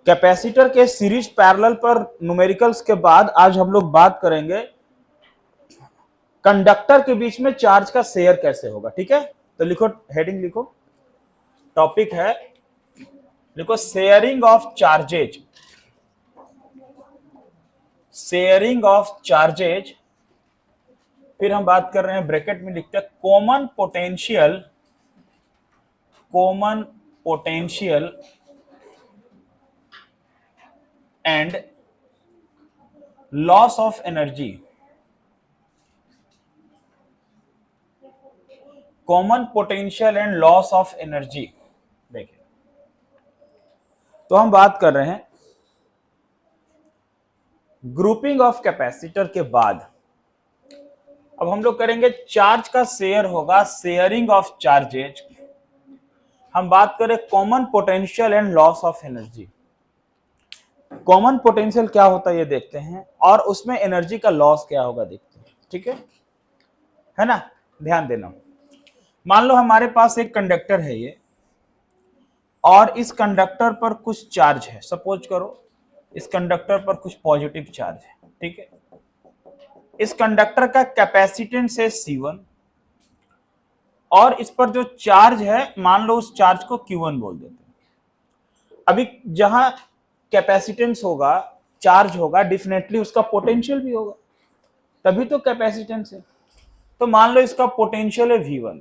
Capacitor के series parallel पर numericals के बाद आज हम लोग बात करेंगे कंडक्टर के बीच में चार्ज का शेयर कैसे होगा। ठीक है, तो लिखो, हेडिंग लिखो, टॉपिक है, लिखो sharing of charges. Sharing of charges, फिर हम बात कर रहे हैं, ब्रैकेट में लिखते हैं common potential and loss of energy. Common potential and loss of energy. देखिए, तो हम बात कर रहे हैं ग्रुपिंग ऑफ कैपेसिटर के बाद अब हम लोग करेंगे चार्ज का शेयर होगा, शेयरिंग ऑफ चार्जेज। हम बात करें common potential and loss of energy. Common potential क्या होता है ये देखते हैं, और उसमें एनर्जी का लॉस क्या होगा देखते हैं। ठीक है ना, ध्यान देना। मान लो हमारे पास एक कंडक्टर है ये, और इस कंडक्टर पर कुछ चार्ज है। सपोज करो इस कंडक्टर पर कुछ पॉजिटिव चार्ज है। ठीक है, इस कंडक्टर का कैपेसिटेंस है C1, और इस पर जो चार्ज है, मान लो उस चार्ज को Q1 बोल देते हैं। अभी जहां कैपेसिटेंस होगा, चार्ज होगा, डेफिनेटली उसका पोटेंशियल भी होगा, तभी तो कैपेसिटेंस है। तो मान लो इसका पोटेंशियल है V1।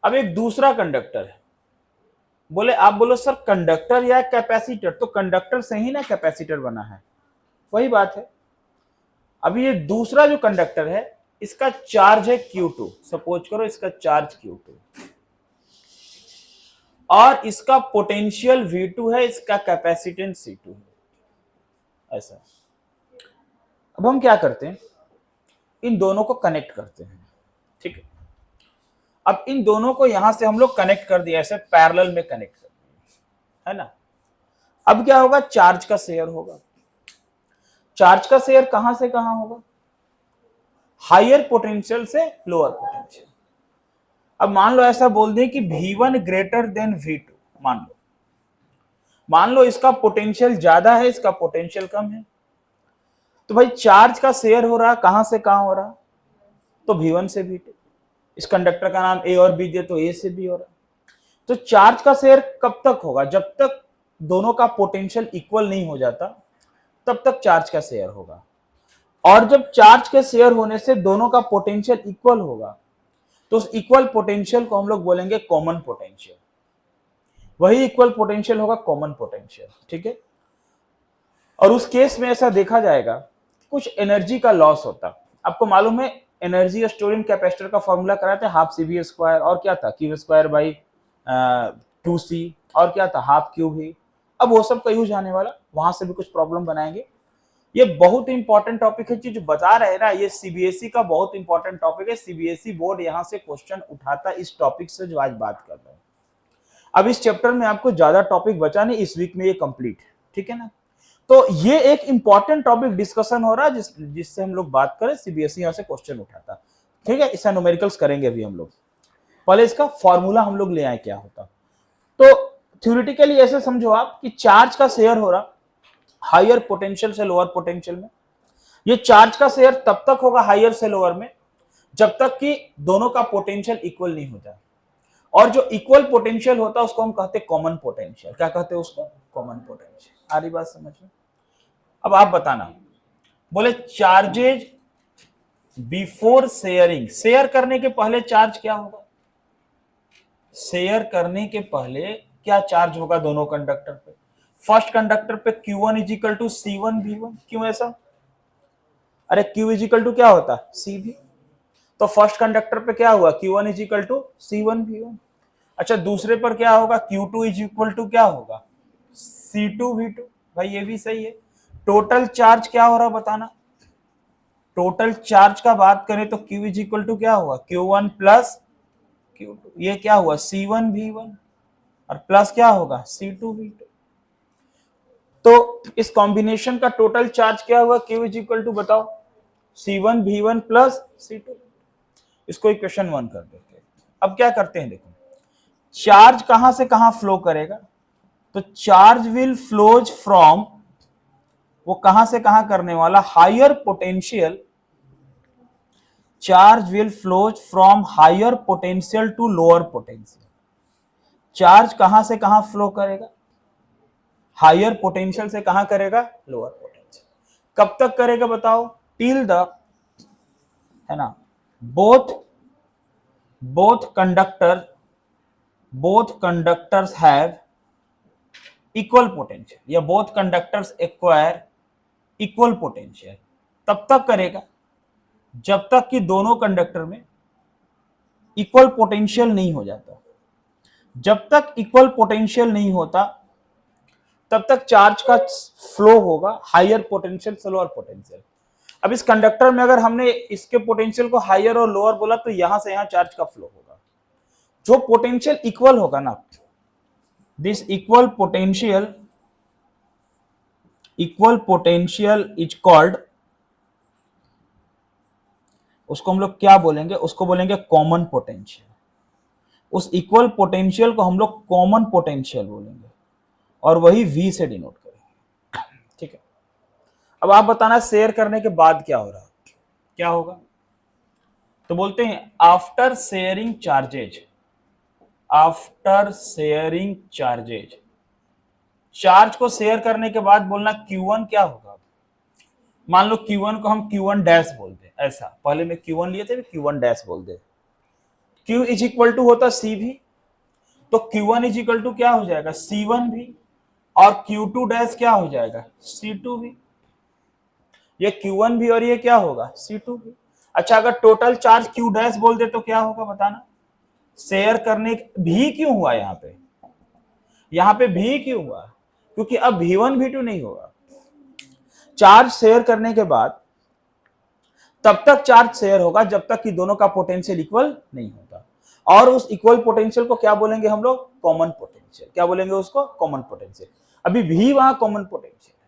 अब एक दूसरा कंडक्टर है, बोले आप बोलो सर कंडक्टर या कैपेसिटर, तो कंडक्टर से ही ना कैपेसिटर बना है, वही बात है। अभी ये दूसरा जो कंडक्टर है, इसका चार्ज है Q2। सपोज करो इसका चार्ज Q2 और इसका पोटेंशियल V2 है, इसका कैपेसिटेंस C2 है। ऐसा अब हम क्या करते हैं, इन दोनों को कनेक्ट करते हैं। ठीक है, अब इन दोनों को यहां से हम लोग कनेक्ट कर दिया, ऐसे पैरेलल में कनेक्ट कर दिया, है ना। अब क्या होगा, चार्ज का शेयर होगा। चार्ज का शेयर कहां से कहां होगा, हायर पोटेंशियल से लोअर पोटेंशियल। अब मान लो ऐसा बोल दें कि V1 ग्रेटर देन V2। मान लो इसका पोटेंशियल ज्यादा है, इसका पोटेंशियल कम है, तो भाई चार्ज का शेयर हो रहा कहां से कहां हो रहा, तो V1 से V2। इस कंडक्टर का नाम A और B दे तो A से B हो रहा। तो चार्ज का शेयर कब तक होगा, जब तक दोनों का पोटेंशियल इक्वल नहीं हो जाता, तब तक चार्ज का शेयर होगा। और जब चार्ज के शेयर होने से दोनों का पोटेंशियल इक्वल होगा, तो उस इक्वल पोटेंशियल को हम लोग बोलेंगे कॉमन पोटेंशियल। वही इक्वल पोटेंशियल होगा कॉमन पोटेंशियल। ठीक है, और उस केस में ऐसा देखा जाएगा कुछ एनर्जी का लॉस होता। आपको मालूम है एनर्जी स्टोरिंग कैपेसिटर का फॉर्मूला कराते हैं हाफ CV², और क्या था Q²/2C, और क्या था हाफ QV। अब वो सब का यूज आने वाला, वहां से भी कुछ प्रॉब्लम बनाएंगे। ये बहुत इंपॉर्टेंट टॉपिक है, जो बता रहे हैं ना, ये CBSE का बहुत इंपॉर्टेंट टॉपिक है। CBSE बोर्ड यहाँ से क्वेश्चन उठाता है इस टॉपिक से जो आज बात कर रहे हैं। अब इस चैप्टर में आपको ज्यादा टॉपिक बचा नहीं, इस वीक में ये कंप्लीट है। ठीक है ना, तो ये एक इंपॉर्टेंट टॉपिक डिस्कशन हो रहा है जिससे हम लोग बात करें, CBSE यहाँ से क्वेश्चन उठाता। ठीक है, इसका न्यूमेरिकल्स करेंगे अभी हम लोग। पहले इसका फॉर्मूला हम लोग ले आए क्या होता। तो थ्योरेटिकली ऐसे समझो आप कि चार्ज का शेयर हो रहा हायर पोटेंशियल से लोअर पोटेंशियल में। ये चार्ज का शेयर तब तक होगा हायर से लोअर में जब तक कि दोनों का पोटेंशियल इक्वल नहीं होता। और जो इक्वल पोटेंशियल होता है उसको हम कहते हैं कॉमन पोटेंशियल। क्या कहते हैं उसको, कॉमन पोटेंशियल। आ रही बात समझ में। अब आप बताना, बोले चार्जेज बिफोर शेयरिंग, शेयर करने के पहले चार्ज क्या होगा, शेयर करने के पहले क्या चार्ज होगा दोनों कंडक्टर पे। फर्स्ट कंडक्टर पे Q1 = C1V1। क्यों ऐसा, अरे Q = क्या होता CV, तो फर्स्ट कंडक्टर पे क्या हुआ Q1 = C1V1। अच्छा, दूसरे पर क्या होगा, Q2 = क्या होगा C2V2। भाई ये भी सही है। टोटल चार्ज क्या हो रहा बताना, टोटल चार्ज का बात करें तो Q = क्या हुआ Q1 + Q2। ये क्या हुआ C1V1, और प्लस क्या होगा C2V2। तो इस कॉम्बिनेशन का टोटल चार्ज क्या हुआ Q = बताओ C1V1 + C2। इसको इक्वेशन 1 कर देते हैं। अब क्या करते हैं, देखो चार्ज कहां से कहां फ्लो करेगा, तो चार्ज विल फ्लोज फ्रॉम, वो कहां से कहां करने वाला, higher potential, charge will flows from higher potential to lower potential. Charge कहां से कहां फ्लो करेगा, हायर पोटेंशियल से कहां करेगा, लोअर पोटेंशियल। कब तक करेगा बताओ, टिल द, है ना, both conductors have equal potential, या both conductors acquire equal potential. तब तक करेगा जब तक कि दोनों कंडक्टर में इक्वल पोटेंशियल नहीं हो जाता। जब तक इक्वल पोटेंशियल नहीं होता तब तक चार्ज का फ्लो होगा हायर पोटेंशियल से लोअर पोटेंशियल। अब इस कंडक्टर में अगर हमने इसके पोटेंशियल को हायर और लोअर बोला तो यहां से यहां चार्ज का फ्लो होगा। जो पोटेंशियल इक्वल होगा ना, this equal potential is called, उसको हम लोग क्या बोलेंगे, उसको बोलेंगे कॉमन पोटेंशियल। उस इक्वल पोटेंशियल को हम लोग कॉमन पोटेंशियल बोलेंगे और वही V से डिनोट करेंगे। ठीक है, अब आप बताना शेयर करने के बाद क्या हो रहा है, क्या होगा। तो बोलते हैं आफ्टर शेयरिंग चार्जेज, चार्ज को शेयर करने के बाद बोलना Q1 क्या होगा। मान लो Q1 को हम Q1 डैश बोलते हैं, ऐसा पहले में Q1 लिए थे, Q1 डैश बोलते। Q इज इक्वल टू होता CV, तो Q1 इज इक्वल टू क्या हो जाएगा, C1 भी, और Q2 डैश क्या हो जाएगा, C2 भी। ये Q1 भी और ये क्या होगा, C2 भी। अच्छा, अगर टोटल चार्ज Q डैश बोल दे तो क्या होगा बताना। शेयर करने भी क्यों हुआ यहाँ पे भी क्यों हुआ, क्योंकि अब V1 V2 नहीं होगा। चार्ज शेयर करने के बाद तब तक चार्ज शेयर होगा जब तक कि दोनों का पोटेंशियल इक्वल नहीं होता, और उस इक्वल पोटेंशियल को क्या बोलेंगे हम लोग, कॉमन पोटेंशियल। क्या बोलेंगे उसको, कॉमन पोटेंशियल। अभी भी वहां कॉमन पोटेंशियल है,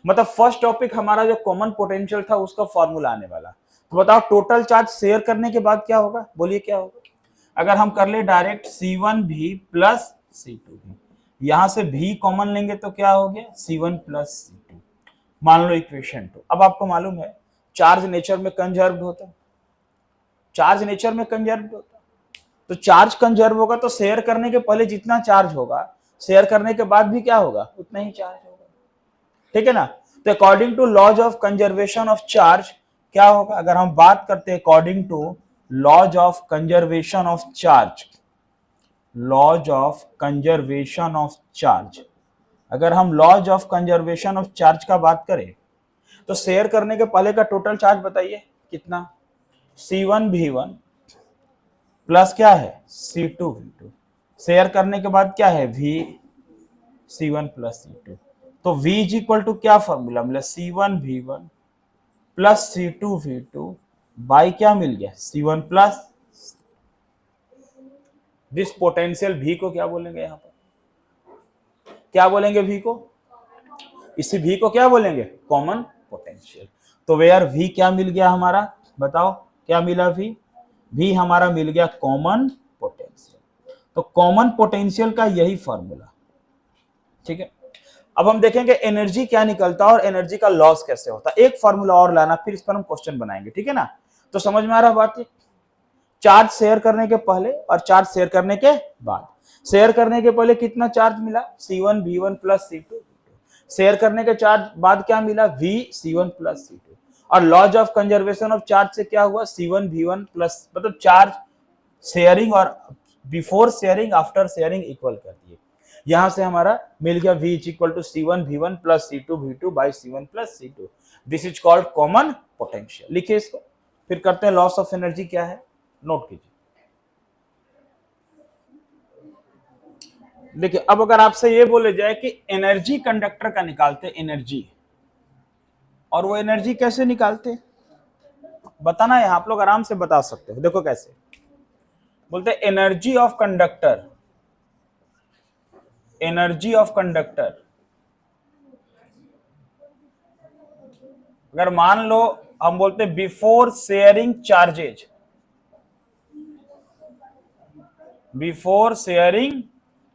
मतलब फर्स्ट टॉपिक हमारा जो कॉमन पोटेंशियल था उसका फॉर्मूला आने वाला। तो बताओ टोटल चार्ज शेयर करने के बाद क्या होगा, बोलिए क्या होगा। अगर हम कर ले डायरेक्ट C1 भी प्लस C2 भी, यहां से भी कॉमन लेंगे तो क्या हो गया, C1 प्लस C2। मान लो इक्वेशन 2। अब आपको मालूम है चार्ज नेचर में कंजर्व्ड होता है, चार्ज नेचर में कंजर्व्ड होता है। तो चार्ज कंजर्व होगा तो शेयर करने के पहले जितना चार्ज होगा, शेयर करने के बाद भी क्या होगा, उतना ही चार्ज होगा। ठीक है ना। तो according to laws of conservation of charge क्या होगा, अगर हम बात करते हैं according to laws of conservation of charge, अगर हम laws of conservation of charge का बात करें तो शेयर करने के पहले का टोटल चार्ज बताइए कितना, C1V1 प्लस क्या है, C2V2। शेयर करने के बाद क्या है, C1 प्लस C2। तो V इज इक्वल टू क्या फॉर्मूला मिला, C1V1 प्लस C2V2 बाई क्या मिल गया, C1 plus. This potential V को क्या बोलेंगे, यहां पर क्या बोलेंगे V को, इसी V को क्या बोलेंगे, कॉमन पोटेंशियल। तो वेयर V क्या मिल गया हमारा, बताओ क्या मिला, V हमारा मिल गया कॉमन पोटेंशियल। तो कॉमन पोटेंशियल का यही फॉर्मूला। ठीक है, अब हम देखेंगे एनर्जी क्या निकलता है और एनर्जी का लॉस कैसे होता है। एक फॉर्मूला और लाना, फिर इस पर हम क्वेश्चन बनाएंगे। ठीक है ना, तो समझ में आ रहा बात। चार्ज शेयर करने के पहले और चार्ज शेयर करने के बाद। शेयर करने के पहले कितना चार्ज मिला, C1V1 प्लस C2। शेयर करने के चार्ज बाद क्या मिला, C1 प्लस C2। और laws of conservation of charge से क्या हुआ, C1V1 प्लस, मतलब चार्ज शेयरिंग और before sharing after sharing equal कर दिए। यहां से हमारा मिल गया V is equal to C1V1 plus C2V2 by C1 plus C2। This is called common potential. लिखिए इसको, फिर करते हैं लॉस ऑफ एनर्जी क्या है, नोट कीजिए। देखिए, अब अगर आपसे ये बोले जाए कि एनर्जी कंडक्टर का निकालते एनर्जी, और वो एनर्जी कैसे निकालते बताना है, आप लोग आराम से बता सकते हो। देखो कैसे बोलते, एनर्जी ऑफ कंडक्टर, अगर मान लो हम बोलते बिफोर शेयरिंग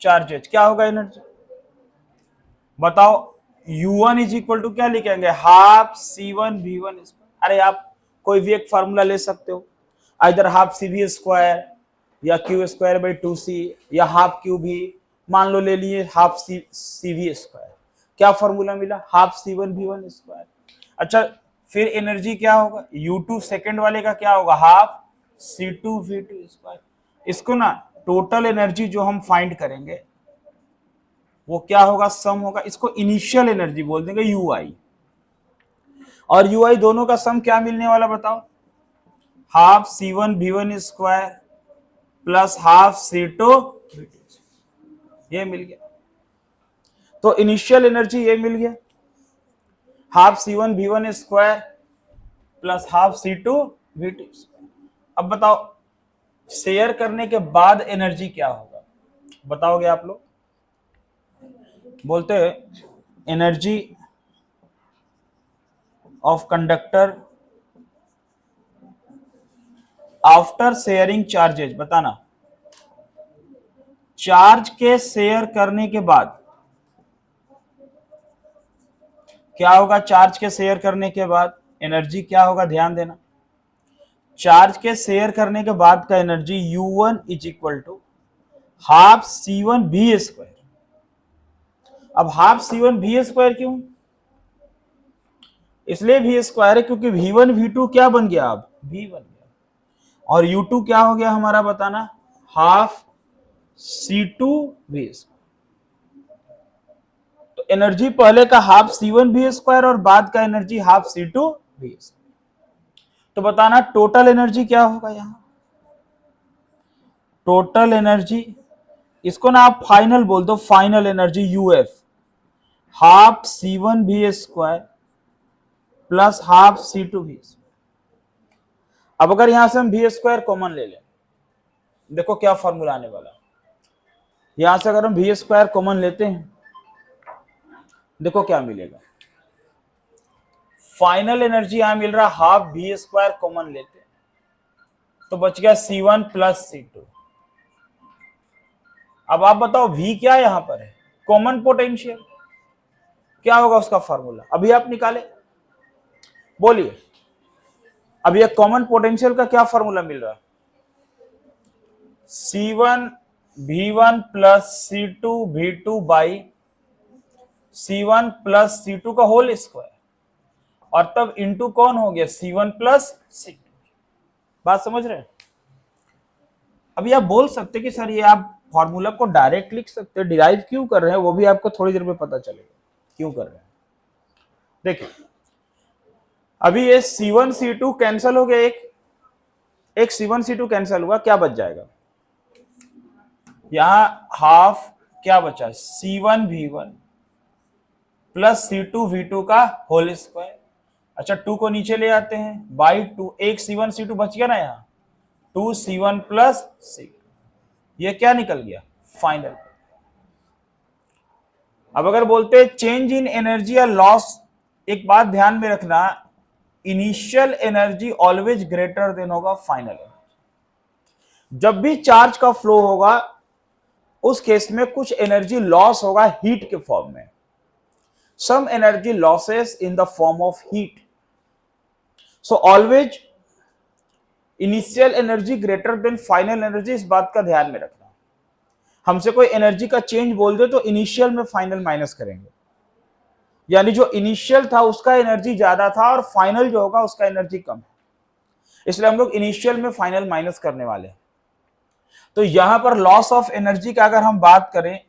चार्जेज, क्या होगा एनर्जी, बताओ U1 इज इक्वल टू क्या लिखेंगे, हाफ C1 V1 स्क्वायर। अरे आप कोई भी एक फार्मूला ले सकते हो, इधर हाफ CV स्क्वायर या Q स्क्वायर बाई 2C या हाफ क्यू भी मान लो ले लिए, हाफ CV स्क्वायर। क्या फॉर्मूला मिला, हाफ C1 V1 स्क्वायर। अच्छा फिर एनर्जी क्या होगा, U2 सेकंड वाले का क्या होगा, हाफ C2 V2 स्क्वायर। इसको ना टोटल एनर्जी जो हम फाइंड करेंगे वो क्या होगा, सम होगा। इसको इनिशियल एनर्जी बोल देंगे UI, और UI दोनों का सम क्या मिलने वाला बताओ, half C1 V1 square plus half C2 V2, ये मिल गया। तो इनिशियल एनर्जी ये मिल गया, half C1 V1 square plus half C2 V2। अब बताओ शेयर करने के बाद एनर्जी क्या होगा, बताओगे आप लोग, बोलते हैं energy of conductor after sharing charges. बताना चार्ज के शेयर करने के बाद क्या होगा, चार्ज के शेयर करने के बाद एनर्जी क्या होगा, ध्यान देना। चार्ज के शेयर करने के बाद का energy U1 is equal to half C1 V square. अब हाफ C1 V स्क्वायर क्यों, इसलिए V स्क्वायर है क्योंकि V1 V2 क्या बन गया, अब V बन गया, और U2 क्या हो गया हमारा, बताना, हाफ C2 V स्क्वायर। तो एनर्जी पहले का हाफ C1 V स्क्वायर और बाद का energy half C2 V square. तो बताना टोटल एनर्जी क्या होगा, यहां टोटल एनर्जी, इसको ना आप फाइनल बोल दो, final energy UF, half C1 V square plus half C2 V। अब अगर यहां से हम V स्क्वायर कॉमन ले लें, देखो क्या फॉर्मूला आने वाला, यहां से अगर हम V स्क्वायर कॉमन लेते हैं, देखो क्या मिलेगा, फाइनल एनर्जी यहां मिल रहा हाफ V स्क्वायर कॉमन लेते हैं तो बच गया C1 प्लस C2। अब आप बताओ V क्या यहां पर है, कॉमन पोटेंशियल, क्या होगा उसका फॉर्मूला, अभी आप निकाले, बोलिए। अब ये कॉमन पोटेंशियल का क्या फॉर्मूला मिल रहा है, C1 V1 plus C2 V2 by C1 plus C2 का होल स्क्वायर, और तब इंटू कौन हो गया, C1 प्लस C2। बात समझ रहे हैं। अभी आप बोल सकते कि सर ये आप फॉर्मूला को डायरेक्ट लिख सकते हैं, डिराइव क्यों कर रहे हैं, वो भी आपको थोड़ी देर में पता चलेगा क्यों कर रहे हैं। देखिए अभी ये C1 C2 कैंसिल हो गया, एक C1 C2 कैंसिल हुआ, क्या बच जाएगा, यहां हाफ क्या बचा, C1 V1 plus C2 V2 का होल स्क्वायर। अच्छा 2 को नीचे ले आते हैं, बाई 2, एक C1 C2 बच गया ना, यहाँ 2 C1 प्लस C2, ये क्या निकल गया, फाइनल। अब अगर बोलते हैं चेंज इन एनर्जी या लॉस, एक बात ध्यान में रखना, initial energy always greater than होगा फाइनल एनर्जी। जब भी चार्ज का फ्लो होगा उस केस में कुछ एनर्जी लॉस होगा हीट के फॉर्म में, some energy losses in the form of heat, so always initial energy greater than final energy, इस बात का ध्यान में रखना। हमसे कोई एनर्जी का चेंज बोल दे तो इनिशियल में फाइनल माइनस करेंगे, यानी जो इनिशियल था उसका एनर्जी ज्यादा था और फाइनल जो होगा उसका एनर्जी कम है, इसलिए हम लोग इनिशियल में फाइनल माइनस करने वाले हैं। तो यहां पर लॉस ऑफ एनर्जी का अगर हम बात करें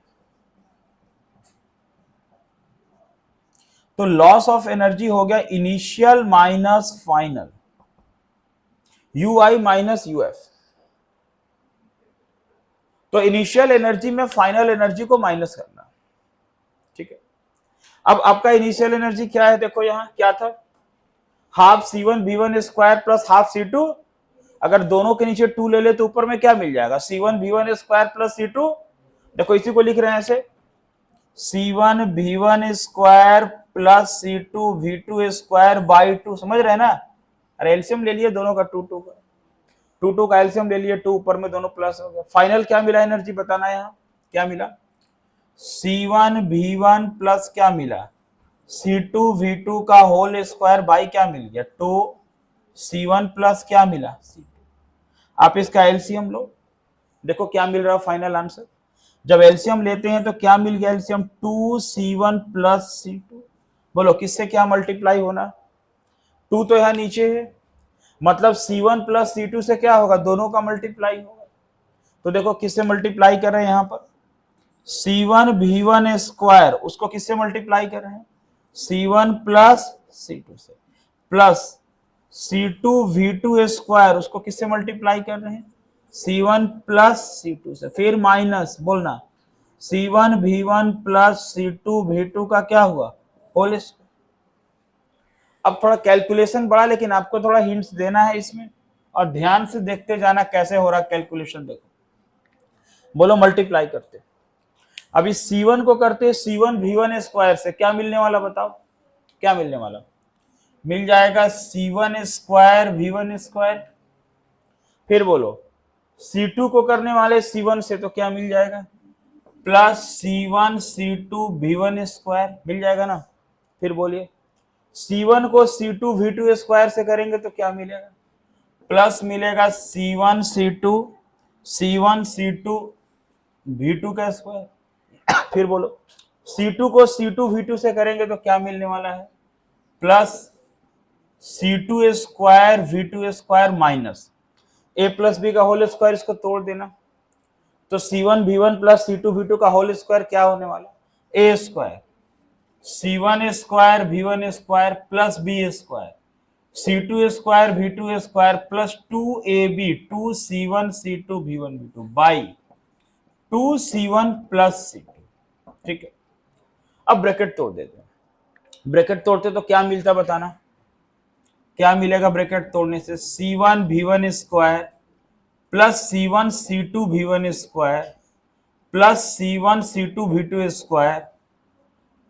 तो लॉस ऑफ एनर्जी हो गया initial minus final, UI minus UF। तो इनिशियल एनर्जी में फाइनल एनर्जी को माइनस करना, ठीक है। अब आपका इनिशियल एनर्जी क्या है, देखो यहां क्या था, half C1 V1 square plus half C2, अगर दोनों के नीचे 2 ले ले तो ऊपर में क्या मिल जाएगा, C1 V1 square plus C2। देखो इसी को लिख रहे हैं ऐसे, C1 V1 square plus C2 V2 square by 2, समझ रहे हैं ना। अरे एलसीएम ले लिए दोनों का, 2 का एलसीएम ले लिए, 2 ऊपर में दोनों प्लस हो गया। फाइनल क्या मिला एनर्जी, बताना यहाँ क्या मिला, C1V1 प्लस क्या मिला, C2V2 का होल स्क्वायर बाई क्या मिल गया, 2C1 प्लस क्या मिला C2। आप इसका एलसीएम लो, देखो क्या मिल रहा है फाइनल आंसर। जब एलसीएम लेते हैं तो क्या मिल गया एलसीएम, 2C1 प्लस C2। बोलो किससे क्या मल्टीप्लाई होना, 2 तो यहां नीचे है, मतलब C1 प्लस C2 से क्या होगा, दोनों का मल्टीप्लाई होगा। तो देखो किससे मल्टीप्लाई कर रहे हैं यहां पर, C1V1 स्क्वायर, उसको किससे मल्टीप्लाई कर रहे हैं, C1 प्लस C2 से, प्लस C2V2 स्क्वायर, उसको किससे मल्टीप्लाई कर रहे हैं, C1 प्लस C2 से, फिर माइनस बोलना C1V1 प्लस C2V2 का क्या हुआ, होल स्क्वायर। अब थोड़ा कैलकुलेशन बड़ा, लेकिन आपको थोड़ा हिंट्स देना है इसमें, और ध्यान से देखते जाना कैसे हो रहा कैलकुलेशन। देखो बोलो मल्टीप्लाई करते, अभी C1 को करते C1V1 स्क्वायर से, क्या मिलने वाला बताओ, क्या मिलने वाला, मिल जाएगा C1 स्क्वायर V1 स्क्वायर। फिर बोलो C2 को करने वाले C1 से तो क्या मिल जाएगा, plus C1 C2 V1 square मिल जाएगा ना। फिर बोलिए C1 को C2 V2 स्क्वायर से करेंगे तो क्या मिलेगा, प्लस मिलेगा C1 C2 V2 का स्क्वायर। फिर बोलो C2 को C2 V2 से करेंगे तो क्या मिलने वाला है, plus C2 square V2 square minus A plus B का होल स्क्वायर, इसको तोड़ देना तो C1V1 प्लस C2V2 का होल स्क्वायर क्या होने वाला, A square, C1 square V1 square plus B square, C2 square V2 square plus 2AB 2C1 C2 V1 V2 by 2C1 plus C2। ठीक है, अब ब्रैकेट तोड़ देते हैं, ब्रैकेट तोड़ते तो क्या मिलता बताना, क्या मिलेगा ब्रैकेट तोड़ने से, C1V1 square plus C1 C2 V1 square plus C1 C2 V2 square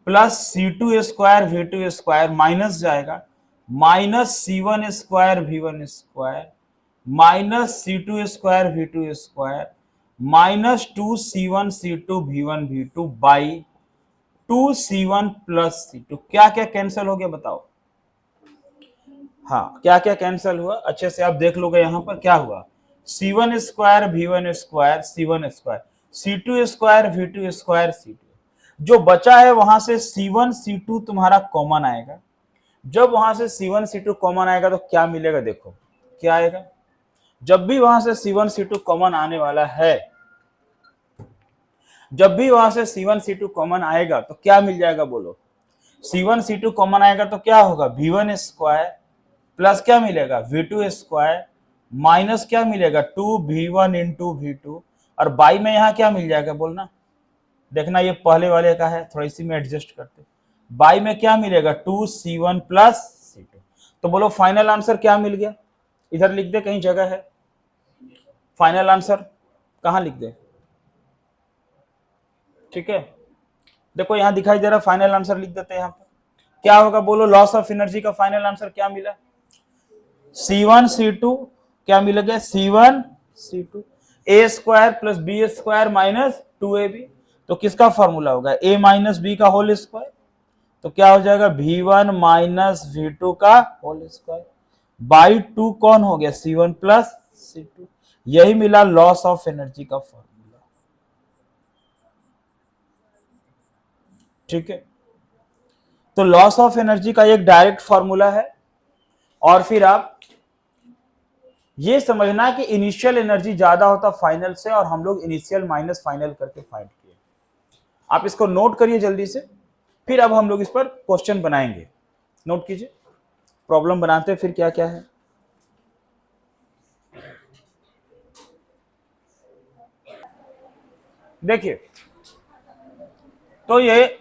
plus C2 square V2 square minus जाएगा minus C1 square V1 square minus C2 square V2 square minus 2C1 C2 V1 V2 by 2C1 plus C2। क्या क्या cancel हो गया बताओ, हाँ क्या क्या cancel हुआ, अच्छे से आप देख लोगे यहां पर क्या हुआ, C1 square V1 square C1 square C2 square V2 square C2, जो बचा है वहां से C1 C2 तुम्हारा कॉमन आएगा। जब वहां से C1 C2 कॉमन आएगा तो क्या मिलेगा, देखो क्या आएगा, जब भी वहां से C1 C2 कॉमन आने वाला है, जब भी वहां से C1 C2 कॉमन आएगा तो क्या मिल जाएगा बोलो, C1 C2 कॉमन आएगा तो क्या होगा, V1 स्क्वायर प्लस क्या मिलेगा V2 स्क्वायर माइनस क्या मिलेगा 2V1 इंटू V2, और बाई में यहां क्या मिल जाएगा बोलना, देखना ये पहले वाले का है, थोड़ा इसी में एडजस्ट करते, बाई में क्या मिलेगा 2C1 प्लस C2। तो बोलो फाइनल आंसर क्या मिल गया, इधर लिख दे कहीं जगह है, फाइनल आंसर कहां लिख दे, ठीक है देखो यहां दिखाई दे रहा, फाइनल आंसर लिख देते हैं यहां पर, क्या होगा बोलो, लॉस ऑफ एनर्जी का फाइनल आंसर क्या मिला, C1 C2 क्या मिल गया, C1 C2 A square plus B square minus 2AB, तो किसका फॉर्मूला होगा, A माइनस B का होल स्क्वायर, तो क्या हो जाएगा V1 माइनस V2 का होल स्क्वायर बाई 2 कौन हो गया C1 प्लस C2, यही मिला लॉस ऑफ एनर्जी का फॉर्मूला। ठीक है, तो लॉस ऑफ एनर्जी का एक डायरेक्ट फॉर्मूला है, और फिर आप ये समझना कि इनिशियल एनर्जी ज्यादा होता फाइनल से, और हम लोग इनिशियल माइनस फाइनल करके फाइंड किए। आप इसको नोट करिए जल्दी से, फिर अब हम लोग इस पर क्वेश्चन बनाएंगे, नोट कीजिए, प्रॉब्लम बनाते हैं फिर क्या क्या है। देखिए तो ये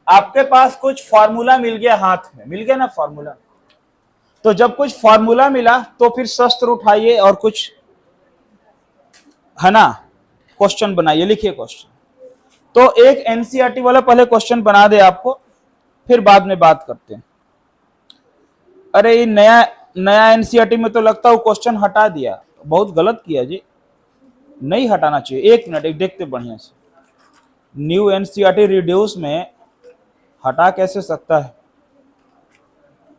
आपके पास कुछ फॉर्मूला मिल गया, हाथ में मिल गया ना फॉर्मूला, तो जब कुछ फॉर्मूला मिला तो फिर शस्त्र उठाइए और कुछ है ना क्वेश्चन बनाइए, लिखिए क्वेश्चन। तो एक एनसीईआरटी वाला पहले क्वेश्चन बना दे आपको, फिर बाद में बात करते हैं। अरे ये नया नया एनसीईआरटी में तो लगता है वो क्वेश्चन हटा दिया, बहुत गलत किया जी, नहीं हटाना चाहिए। एक मिनट, एक देखते बढ़िया से, न्यू एनसीईआरटी रिड्यूस में हटा कैसे सकता है?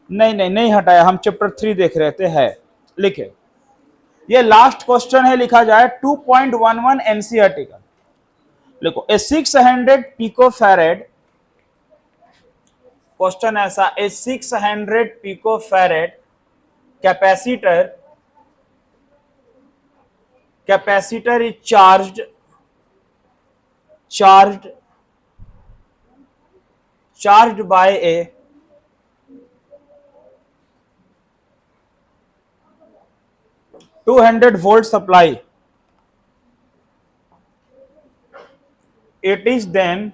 नहीं नहीं नहीं हटाया, हम चैप्टर 3 देख रहे थे, है लिखे। ये लास्ट क्वेश्चन है, लिखा जाए 2.11 एनसीईआरटी का। देखो, ए 600 पिको फैरेड, क्वेश्चन ऐसा, a 600 pico farad capacitor is charged by a 200 volt supply. It is then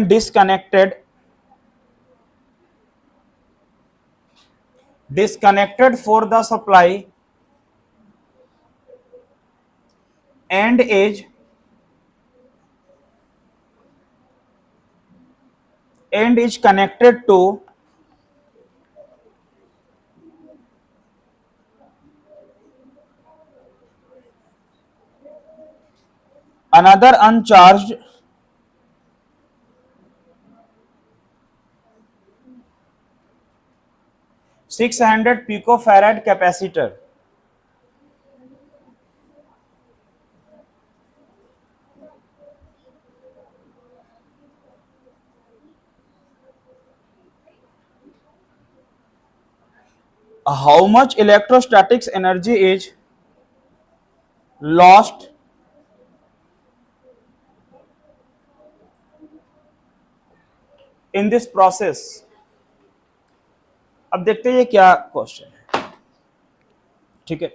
disconnected for the supply and is connected to another uncharged 600 picofarad capacitor. How much electrostatics energy is lost in this process? अब देखते हैं ये क्या question है, ठीक है।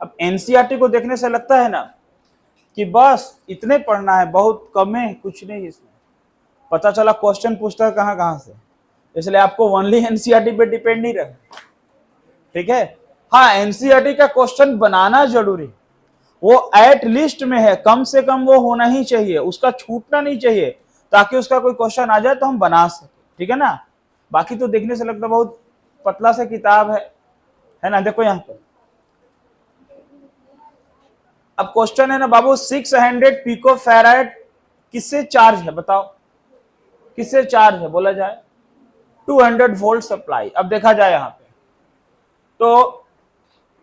अब NCERT को देखने से लगता है ना कि बस इतने पढ़ना है, बहुत कम है, कुछ नहीं इसमें। पता चला क्वेश्चन पूछता है कहां कहां से, इसलिए आपको ओनली एनसीईआरटी पे डिपेंड नहीं रखना, ठीक है। हाँ, एनसीईआरटी का क्वेश्चन बनाना जरूरी, वो एट लिस्ट में है, कम से कम वो होना ही चाहिए, उसका छूटना नहीं चाहिए, ताकि उसका कोई क्वेश्चन आ जाए तो हम बना सके, ठीक है ना। बाकी तो देखने से लगता बहुत पतला सा किताब है ना। देखो यहाँ पर अब क्वेश्चन है ना बाबू, 600 पिको फैराड किससे चार्ज है, बताओ किससे चार्ज है, बोला जाए 200 वोल्ट सप्लाई। अब देखा जाए यहाँ पे तो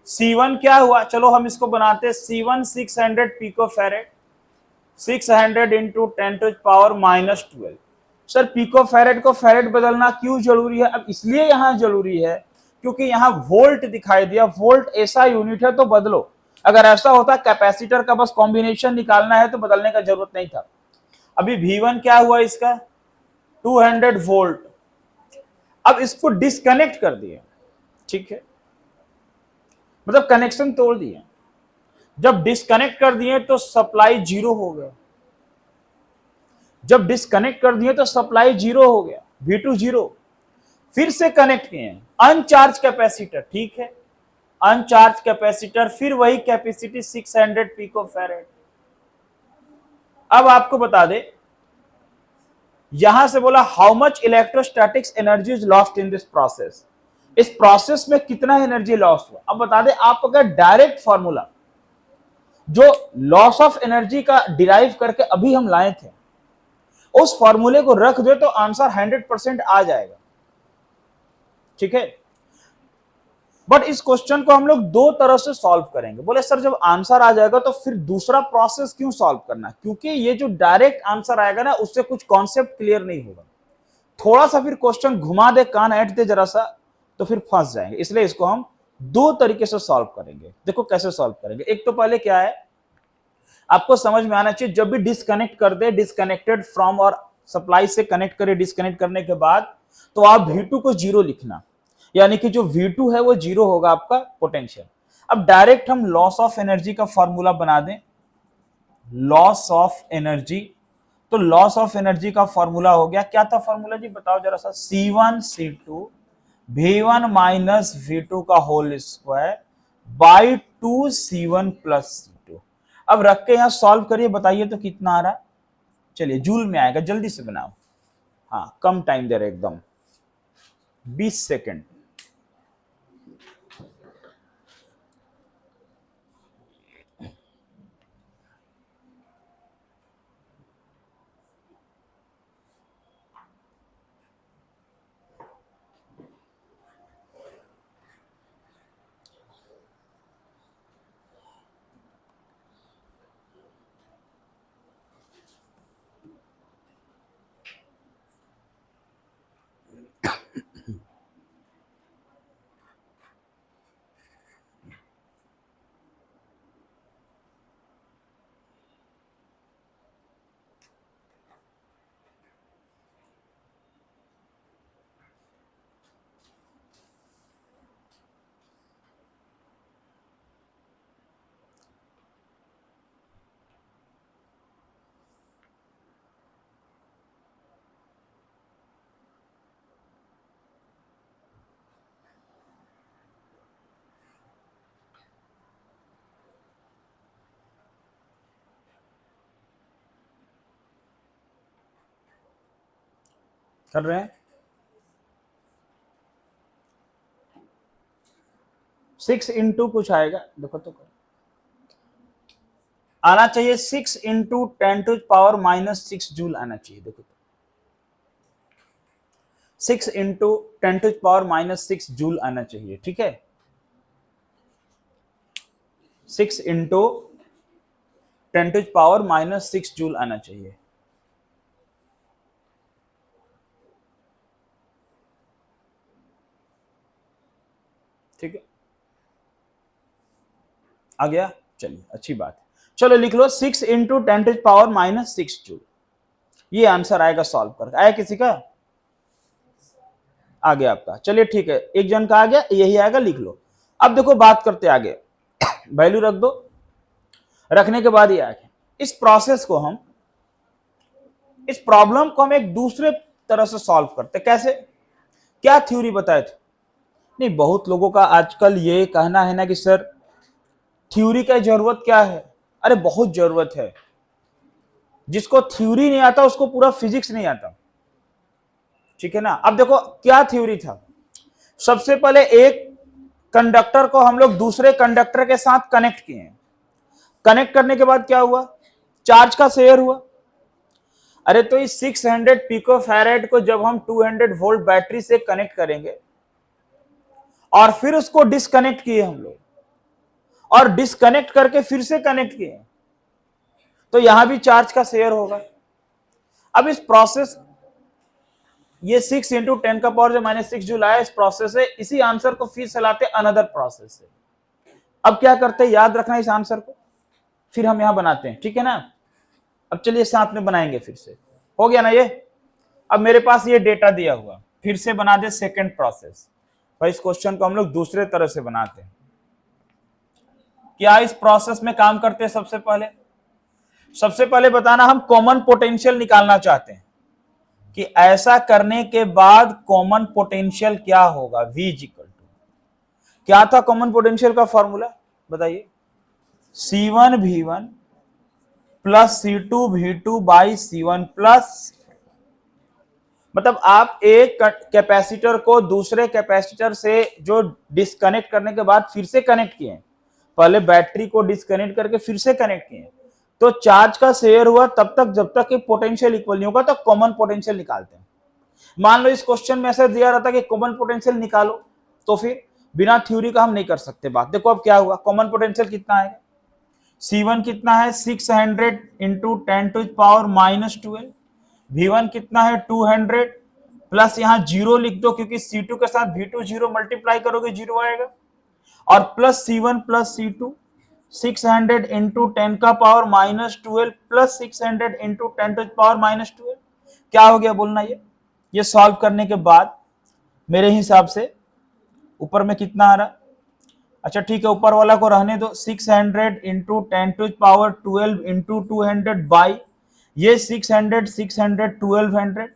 C1 क्या हुआ, चलो हम इसको बनाते हैं, C1 600 pico farad, 600 into 10⁻⁻12। Sir pico farad को फैराड बदलना क्यों जरूरी है? अब इसलिए यहां जरूरी है क्योंकि यहां वोल्ट दिखाई दिया, वोल्ट ऐसा यूनिट है तो बदलो। अगर ऐसा होता कैपेसिटर का बस कॉम्बिनेशन निकालना है तो बदलने का जरूरत नहीं था। अभी V1 क्या हुआ इसका 200 वोल्ट, अब इसको डिस्कनेक्ट कर दिया, ठीक है, मतलब कनेक्शन तोड़ दिया। जब डिस्कनेक्ट कर दिए तो सप्लाई जीरो हो गया, जब डिस्कनेक्ट कर दिए तो सप्लाई जीरो हो गया, V2 जीरो। फिर से कनेक्ट किए अनचार्ज कैपेसिटर, ठीक है, अनचार्ज कैपेसिटर, फिर वही कैपेसिटी 600 पिको फैराड। अब आपको बता दे, यहां से बोला how much electrostatics energy is lost in this process, इस प्रोसेस में कितना एनर्जी लॉस्ट हुआ। अब बता दे, आपको क्या डायरेक्ट फॉर्मूला जो लॉस ऑफ एनर्जी का डिराइव करके अभी हम लाए थे, उस फॉर्मूले को रख दे तो आंसर 100% आ जाएगा, ठीक है। बट इस क्वेश्चन को हम लोग दो तरह से सॉल्व करेंगे। बोले सर जब आंसर आ जाएगा तो फिर दूसरा प्रोसेस क्यों सॉल्व करना, क्योंकि ये जो डायरेक्ट आंसर आएगा ना उससे कुछ कॉन्सेप्ट क्लियर नहीं होगा, थोड़ा सा फिर क्वेश्चन घुमा दे, कान ऐंठ दे जरा सा, तो फिर फंस जाएंगे। इसलिए इसको हम दो तरीके से सॉल्व करेंगे। देखो कैसे सॉल्व करेंगे। एक तो पहले क्या है, आपको समझ में आना चाहिए, जब भी डिस्कनेक्ट कर दे, डिस्कनेक्टेड फ्रॉम और सप्लाई से कनेक्ट करे, डिस्कनेक्ट करने के बाद तो आप V2 को जीरो लिखना, यानी कि जो V2 है वो जीरो होगा आपका पोटेंशियल। अब डायरेक्ट हम लॉस ऑफ एनर्जी का फॉर्मूला बना दें, लॉस ऑफ एनर्जी, तो लॉस ऑफ एनर्जी का फॉर्मूला हो गया, क्या था फॉर्मूला जी बताओ जरा सा, C1 V1 माइनस V2 का whole square by 2c1 plus c2। अब रख के यहाँ सॉल्व करिए, बताइए तो कितना आ रहा है। चलिए जूल में आएगा, जल्दी से बनाओ। हाँ कम टाइम दे रहे एकदम, 20 सेकेंड। कर रहे हैं 6 इंटू कुछ आएगा, देखो तो आना चाहिए 6 इंटू 10⁻⁻6 जूल आना चाहिए। देखो तो 6 इंटू 10⁻⁻6 जूल आना चाहिए, ठीक है। 6 इंटू 10⁻⁻6 जूल आना चाहिए। ठीक है, आ गया, चलिए अच्छी बात है। चलो लिख लो 6 इंटू 10⁻⁻6 जूल, ये आंसर आएगा सॉल्व कर। आया किसी का? आ गया आपका, चलिए ठीक है, एक जन का आ गया, यही आएगा, लिख लो। अब देखो बात करते आगे, वैल्यू रख दो, रखने के बाद ये आ गया। इस प्रोसेस को हम, इस प्रॉब्लम को हम एक दूसरे तरह से सॉल्व करते। कैसे? क्या थ्योरी बताए थे? नहीं, बहुत लोगों का आजकल ये कहना है ना कि सर थ्योरी का जरूरत क्या है। अरे बहुत जरूरत है, जिसको थ्योरी नहीं आता उसको पूरा फिजिक्स नहीं आता, ठीक है ना। अब देखो क्या थ्योरी था। सबसे पहले एक कंडक्टर को हम लोग दूसरे कंडक्टर के साथ कनेक्ट किए। कनेक्ट करने के बाद क्या हुआ? चार्ज का शेयर हुआ। अरे तो इस 600 पिको फैरेड को जब हम 200 वोल्ट बैटरी से कनेक्ट करेंगे और फिर उसको डिस्कनेक्ट किए हम लोग, और डिस्कनेक्ट करके फिर से कनेक्ट किए, तो यहां भी चार्ज का शेयर होगा। अब इस प्रोसेस, ये 6 इंटू 10⁻⁻6 जूल आया, इस प्रोसेस से इसी आंसर को फिर से लाते अनदर प्रोसेस से। अब क्या करते हैं, याद रखना इस आंसर को, फिर हम यहां बनाते हैं, ठीक है ना। अब चलिए साथ में बनाएंगे, फिर से हो गया ना ये। अब मेरे पास ये डेटा दिया हुआ, फिर से बना दे सेकेंड प्रोसेस। भाई इस क्वेश्चन को हम लोग दूसरे तरह से बनाते हैं। क्या इस प्रोसेस में काम करते हैं? सबसे पहले बताना, हम कॉमन पोटेंशियल निकालना चाहते हैं कि ऐसा करने के बाद कॉमन पोटेंशियल क्या होगा। V इक्वल टू, क्या था कॉमन पोटेंशियल का फॉर्मूला बताइए? C1 V1 plus C2 V2 by C1 plus, मतलब आप एक कैपेसिटर को दूसरे कैपेसिटर से जो डिस्कनेक्ट करने के बाद फिर से कनेक्ट किए, पहले बैटरी को डिस्कनेक्ट करके फिर से कनेक्ट किए, तो चार्ज का शेयर हुआ तब तक जब तक कि पोटेंशियल इक्वल नहीं होगा, तो कॉमन पोटेंशियल निकालते हैं। मान लो इस क्वेश्चन में ऐसा दिया रहता कि कॉमन पोटेंशियल निकालो, तो फिर बिना थ्योरी का हम नहीं कर सकते बात। देखो अब क्या हुआ, कॉमन पोटेंशियल कितना आएगा? C1 कितना है? 600 इंटू 10⁻⁻12। V1 कितना है? 200 प्लस यहाँ जीरो लिख दो, क्योंकि C2 के साथ V2 जीरो मल्टीप्लाई करोगे जीरो आएगा, और plus C1 plus C2, 600 into 10⁻⁻12 plus 600 into 10⁻⁻12। क्या हो गया बोलना? ये सॉल्व करने के बाद मेरे हिसाब से ऊपर में कितना आ रहा? अच्छा ठीक है, ऊपर वाला को रहने दो। 600 इंटू 10⁻12 इंटू 200 बाई ये 600 1200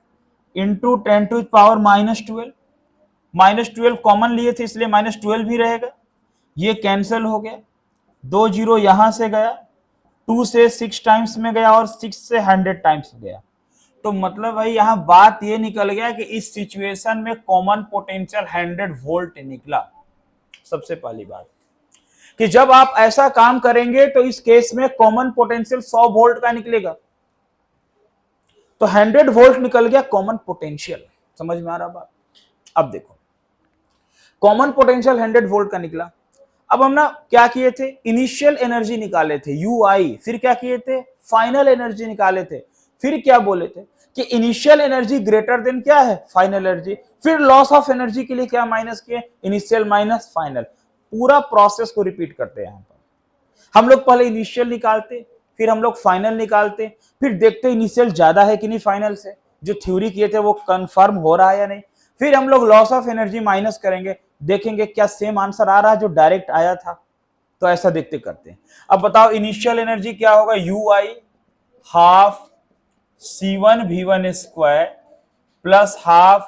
इंटू 10⁻⁻12। -12 कॉमन लिए थे इसलिए -12 ही रहेगा, ये कैंसिल हो गया। 2 जीरो यहां से गया, 2 से 6 टाइम्स में गया और 6 से 100 टाइम्स में गया। तो मतलब भाई यहां बात ये निकल गया कि इस सिचुएशन में कॉमन पोटेंशियल 100 वोल्ट निकला। सबसे पहली बात कि जब आप ऐसा काम करेंगे तो इस केस में कॉमन पोटेंशियल 100 वोल्ट का निकलेगा। तो 100 वोल्ट निकल गया कॉमन पोटेंशियल। समझ में आ रहा बात? अब देखो, कॉमन पोटेंशियल 100 वोल्ट का निकला। अब हम ना क्या किए थे, इनिशियल एनर्जी निकाले थे यू आई, फिर क्या किए थे, फाइनल एनर्जी निकाले थे, फिर क्या बोले थे कि इनिशियल एनर्जी ग्रेटर देन क्या है, फाइनल एनर्जी, फिर लॉस ऑफ एनर्जी के लिए क्या माइनस किए, इनिशियल माइनस फाइनल। पूरा प्रोसेस को रिपीट करते हैं यहां पर। हम लोग पहले इनिशियल निकालते, फिर हम लोग फाइनल निकालते, फिर देखते इनिशियल ज्यादा है कि नहीं फाइनल से, जो थ्योरी किए थे वो कंफर्म हो रहा है या नहीं, फिर हम लोग लॉस ऑफ एनर्जी माइनस करेंगे, देखेंगे क्या सेम आंसर आ रहा है जो डायरेक्ट आया था। तो ऐसा देखते करते हैं। अब बताओ इनिशियल एनर्जी क्या होगा, you I half C1 V1 square plus half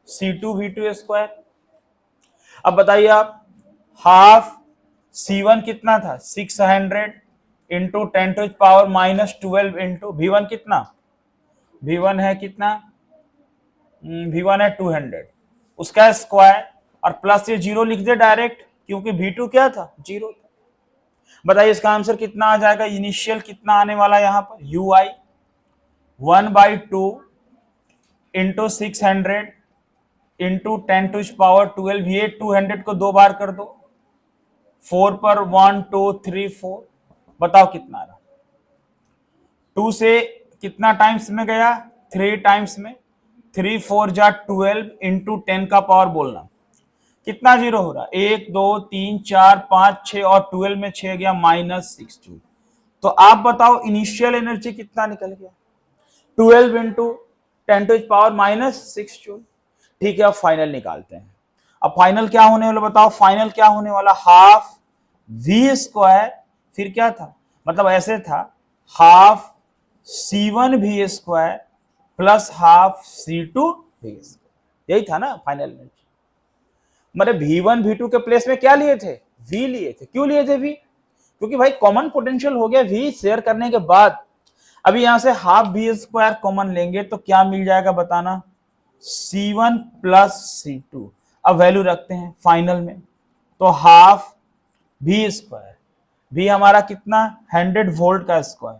C2 V2 square. अब बताइए आप, हाफ C1 कितना था, 600 इंटू 10⁻⁻12 इंटू V1 कितना, V1 है कितना, V1 है 200, उसका स्क्वायर, और प्लस ये जीरो लिख दे डायरेक्ट क्योंकि V2 क्या था, जीरो था। बताइए इसका आंसर कितना आ जाएगा, इनिशियल कितना आने वाला यहां पर, यू आई 1/2 इंटू 600 इंटू 10⁻12, ये 200 को 2 बार कर दो, 4 पर 1 2 3 4, बताओ कितना आ रहा, 2 से कितना टाइम्स में गया, 3 टाइम्स में, 3 4 जा 12 इंटू 10 का पावर बोलना, कितना जीरो हो रहा, 1 2 3 4 5 6 और 12 में 6 गया, -6 जूल। तो आप बताओ इनिशियल एनर्जी कितना निकल गया, 12 इंटू 10⁻⁻6 जूल। ठीक है, अब फाइनल निकालते हैं। अब फाइनल क्या होने वाला बताओ, फाइनल क्या होने वाला, हाफ V स्क्वायर, फिर क्या था, मतलब ऐसे था, half C1 V square plus half C2 V square, यही था ना फाइनल एनर्जी। मतलब V1 V2 के प्लेस में क्या लिए थे, V लिए थे। क्यों लिए थे V, क्योंकि भाई कॉमन पोटेंशियल हो गया V शेयर करने के बाद। अभी यहां से हाफ V स्क्वायर कॉमन लेंगे तो क्या मिल जाएगा बताना, C1 प्लस C2। अब वैल्यू रखते हैं फाइनल में, तो हाफ V स्क्वायर, V हमारा कितना, 100 वोल्ट का स्क्वायर,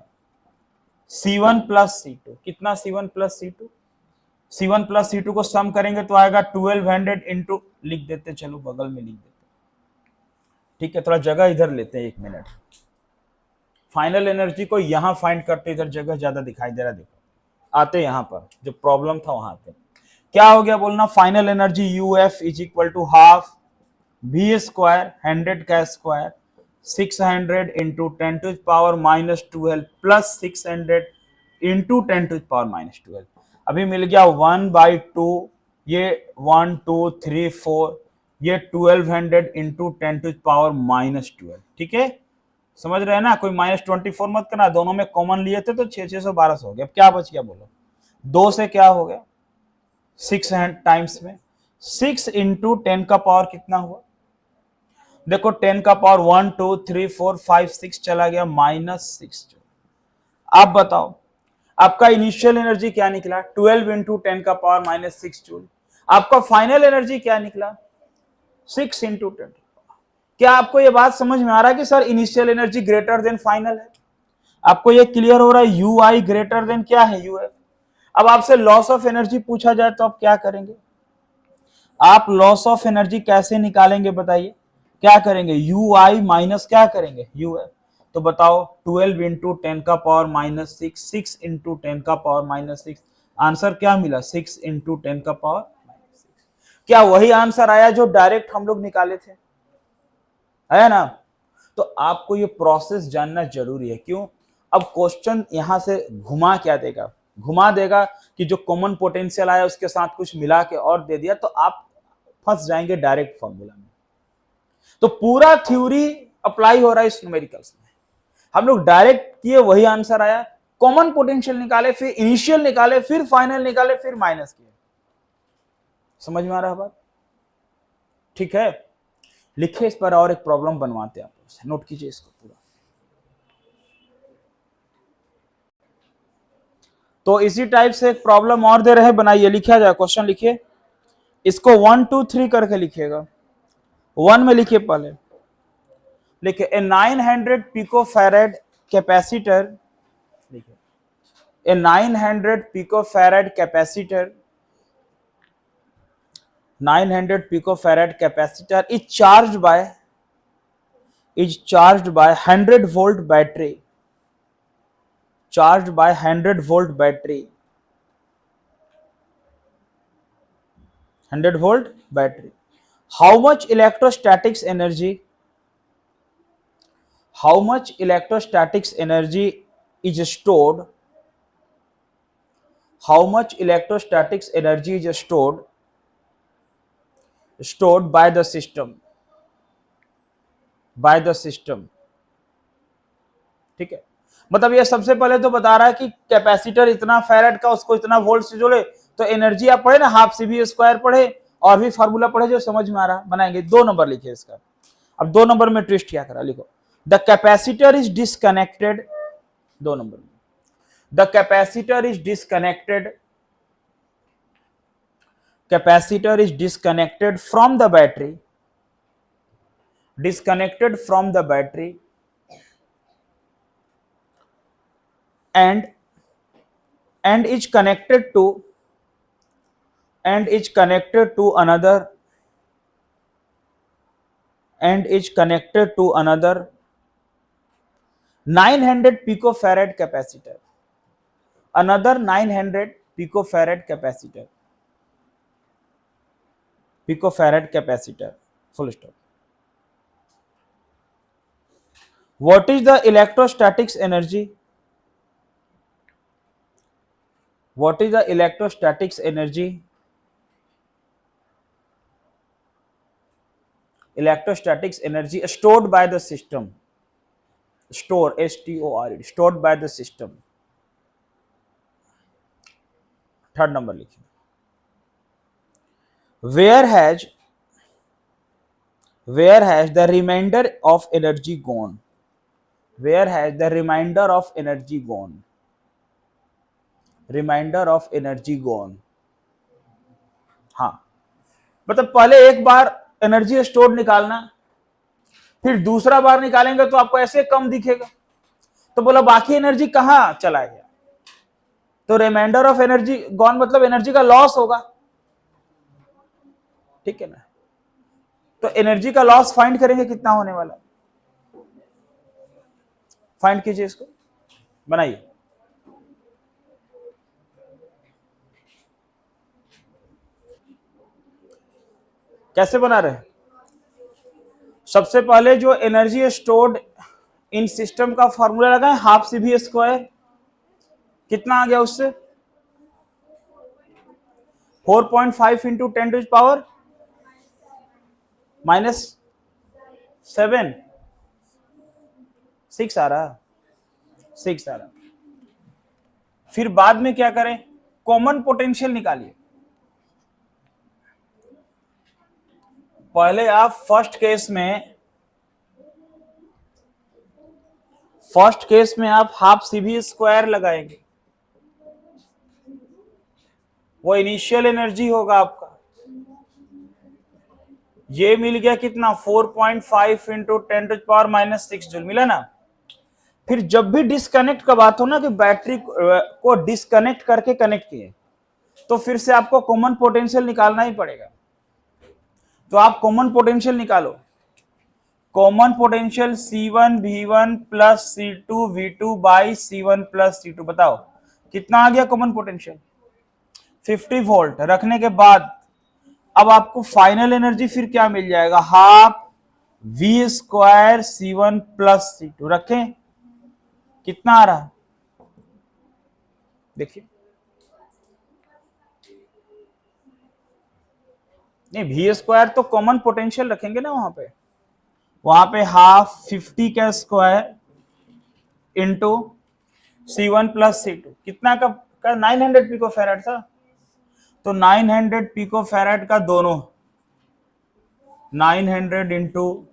C1 प्लस C2 कितना, C1 plus C2, C1 plus C2 को सम करेंगे तो आएगा 1200 इंटू, लिख देते चलो बगल में लिख देते, ठीक है, थोड़ा जगह इधर लेते हैं 1 मिनट। फाइनल एनर्जी को यहां फाइंड करते, इधर जगह ज्यादा दिखाई दे रहा, देखो आते यहां पर, जो प्रॉब्लम था वहां आते। क्या हो गया बोलना, final energy UF is equal to half V square, 100 का स्क्वायर, 600 इंटू 10⁻⁻12 प्लस 600 इंटू 10⁻⁻12। अभी मिल गया 1/2, ये 1 2 3 4, ये 1200 इंटू 10⁻⁻12। ठीक है, समझ रहे हैं ना, कोई -24 मत करना, दोनों में कॉमन लिए थे तो 600 1200 हो गया। अब क्या बच गया बोलो, 2 से क्या हो गया, 6 टाइम्स में 6 इंटू 10 का पावर कितना हुआ, देखो 10 का पावर 1 2 3 4 5 6 चला गया, -6 जूल। आप बताओ आपका इनिशियल एनर्जी क्या निकला, 12 इंटू 10 का पावर -6 जूल। आपका फाइनल एनर्जी क्या निकला, 6 इंटू 10। क्या आपको यह बात समझ में आ रहा है कि sir initial energy greater than final है, आपको यह क्लियर हो रहा है, यू आई ग्रेटर देन क्या है, यूएफ। अब आपसे लॉस ऑफ एनर्जी पूछा जाए तो आप क्या करेंगे, आप लॉस ऑफ एनर्जी कैसे निकालेंगे बताइए, क्या करेंगे, यू आई माइनस क्या करेंगे, यूएफ। तो बताओ 12 इंटू 10 का पावर -6, 6 इंटू 10 का पावर -6, आंसर क्या मिला, 6 इंटू 10 का पावर -6। क्या वही आंसर आया जो डायरेक्ट हम लोग निकाले थे, है ना। तो आपको ये प्रोसेस जानना जरूरी है, क्यों, अब क्वेश्चन यहां से घुमा क्या देगा, घुमा देगा कि जो कॉमन पोटेंशियल आया उसके साथ कुछ मिला के और दे दिया, तो आप फंस जाएंगे डायरेक्ट फॉर्मूला में। तो पूरा थ्योरी अप्लाई हो रहा है इस न्यूमेरिकल्स में, हम लोग डायरेक्ट किए वही आंसर आया, कॉमन पोटेंशियल निकाले, फिर इनिशियल निकाले, फिर फाइनल निकाले, फिर माइनस किए। समझ में आ रहा है बात, ठीक है। लिखे इस पर और एक प्रॉब्लम बनवाते हैं आप। से, नोट कीजिए इसको पूरा। तो इसी टाइप से एक प्रॉब्लम और दे रहे, बनाइए, लिखा जाए, क्वेश्चन लिखिए, इसको 1 2 3 करके लिखिएगा। 1 में लिखिए, पहले लिखिए ए 900 पिकोफैरेड कैपेसिटर, लिखिए ए 900 picofarad capacitor, 900 picofarad capacitor is charged by 100 volt battery, charged by 100 volt battery, 100 volt battery. How much electrostatics energy is stored, how much electrostatics energy is stored by the system, ठीक है। मतलब ये सबसे पहले तो बता रहा है कि कैपेसिटर इतना फैरेड का, उसको इतना वोल्ट से जोड़े, तो एनर्जी आप पढ़े ना, हाफ सीवी स्क्वायर पढ़े, और भी फार्मूला पढ़े जो समझ में आ रहा, बनाएंगे। 2 नंबर लिखिए इसका। अब 2 नंबर में ट्विस्ट क्या करा, लिखो द कैपेसिटर इज डिस्कनेक्टेड, 2 नंबर में the capacitor is disconnected from the battery, and is connected to another 900 picofarad capacitor, another 900 picofarad capacitor, full stop. What is the electrostatics energy? What is the electrostatics energy? Electrostatics energy stored by the system. Store, S-T-O-R-E, stored by the system. 3rd number लिखिए। Where has the remainder of energy gone? Where has the remainder of energy gone? Remainder of energy gone. हाँ, मतलब पहले एक बार energy store निकालना, फिर दूसरा बार निकालेंगे तो आपको ऐसे कम दिखेगा, तो बोला बाकी एनर्जी कहां चला गया, तो रिमाइंडर ऑफ एनर्जी गॉन मतलब एनर्जी का लॉस होगा, ठीक है ना। तो एनर्जी का लॉस फाइंड करेंगे, कितना होने वाला, फाइंड कीजिए इसको, बनाइए। कैसे बना रहे, सबसे पहले जो एनर्जी स्टोर्ड इन सिस्टम का फॉर्मूला लगाए, हाफ सी भी स्क्वायर, कितना आ गया उससे 4.5 इंटू 10 टू पावर -7, 6 आ रहा, 6 आ रहा। फिर बाद में क्या करें, कॉमन पोटेंशियल निकालिए। पहले आप फर्स्ट केस में आप हाफ सीवी स्क्वायर लगाएंगे, वो इनिशियल एनर्जी होगा आपका, ये मिल गया कितना 4.5 इंटू 10 टू पावर -6 जूल मिला ना। फिर जब भी डिस्कनेक्ट का बात हो ना, कि बैटरी को डिस्कनेक्ट करके कनेक्ट किए, तो फिर से आपको कॉमन पोटेंशियल निकालना ही पड़ेगा। तो आप कॉमन पोटेंशियल निकालो, common potential C1 V1 plus C2 V2 by C1 plus C2, बताओ कितना आ गया कॉमन पोटेंशियल 50 वोल्ट। रखने के बाद अब आपको फाइनल एनर्जी फिर क्या मिल जाएगा, half V square C1 plus C2, रखें कितना आ रहा, देखिए नहीं, V स्क्वायर तो कॉमन पोटेंशियल रखेंगे ना, वहां पे हाफ 50 का square into C1 plus C2, कितना का 900 पिको फैराड था, तो 900 पिको फैराड का दोनों 900 इंटू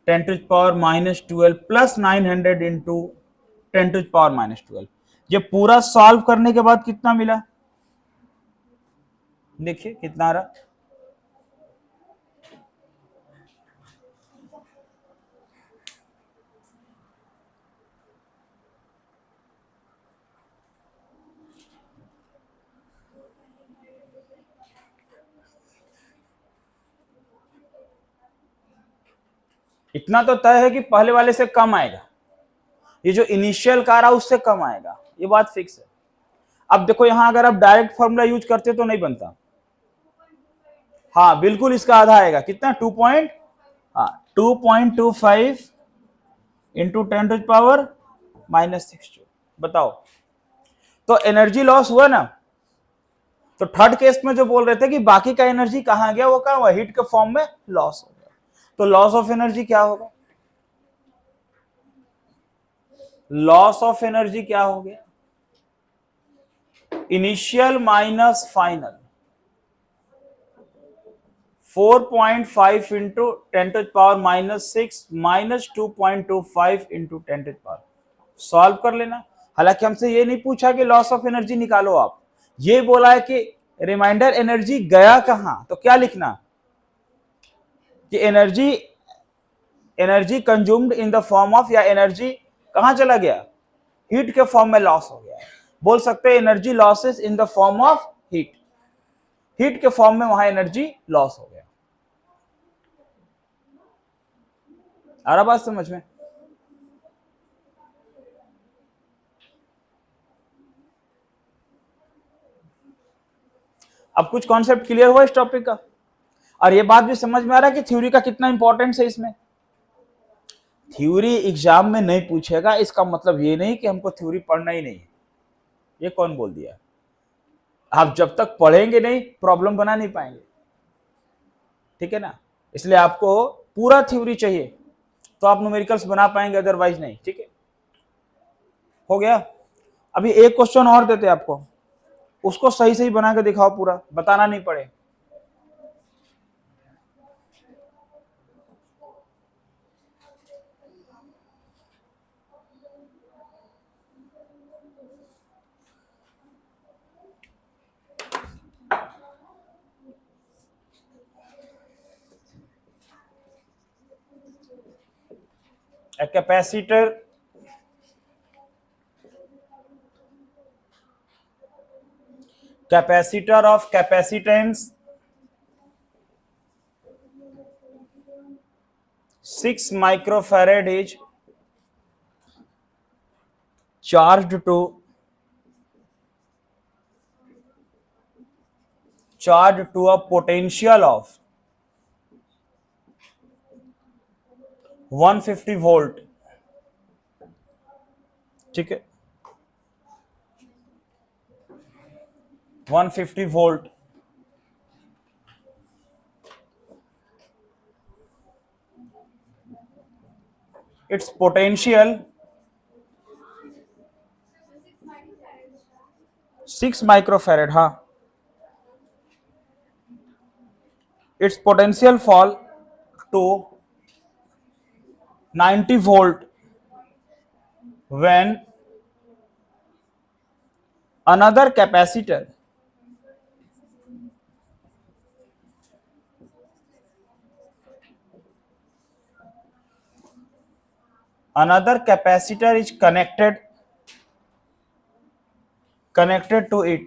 10⁻⁻12 प्लस 900 इंटू 10⁻⁻12। ये पूरा सॉल्व करने के बाद कितना मिला, देखिए कितना आ रहा, इतना तो तय है कि पहले वाले से कम आएगा, ये जो इनिशियल का रहा उससे कम आएगा, ये बात फिक्स है। अब देखो यहां अगर आप डायरेक्ट फॉर्मूला यूज करते तो नहीं बनता, हाँ बिल्कुल इसका आधा आएगा, कितना 2.25 इंटू 10⁻⁻6। बताओ, तो एनर्जी लॉस हुआ ना। तो थर्ड केस में जो बोल रहे थे कि बाकी का एनर्जी कहां गया, वो कहां हुआ, हीट के फॉर्म में लॉस हो गया। तो लॉस ऑफ एनर्जी क्या होगा, लॉस ऑफ एनर्जी क्या हो गया, initial minus final, 4.5 into 10⁻⁻6 minus 2.25 into 10⁻। Solve कर लेना। हालांकि हमसे ये नहीं पूछा कि लॉस ऑफ एनर्जी निकालो, आप ये बोला है कि रिमाइंडर एनर्जी गया कहां, तो क्या लिखना कि energy consumed in the form of, या एनर्जी कहां चला गया, हीट के फॉर्म में लॉस हो गया। बोल सकते हैं energy losses in the form of heat, heat के फॉर्म में वहां एनर्जी लॉस हो गया। आ रहा बात समझ में। अब कुछ कॉन्सेप्ट क्लियर हुआ इस टॉपिक का, और ये बात भी समझ में आ रहा है कि थ्योरी का कितना इंपॉर्टेंस है इसमें। थ्योरी एग्जाम में नहीं पूछेगा, इसका मतलब ये नहीं कि हमको थ्योरी पढ़ना ही नहीं, ये कौन बोल दिया। आप जब तक पढ़ेंगे नहीं प्रॉब्लम बना नहीं पाएंगे, ठीक है ना। इसलिए आपको पूरा थ्योरी चाहिए तो आप न्यूमेरिकल्स बना पाएंगे, अदरवाइज नहीं, ठीक है। हो गया। अभी एक क्वेश्चन और देते आपको, उसको सही सही बना के दिखाओ, पूरा बताना नहीं पड़े। A capacitor of capacitance 6 microfarad is charged to a potential of 150 volt, ठीक है, 150 volt। its potential 6 microfarad, हाँ, its potential fall to 90 volt when another capacitor is connected to it.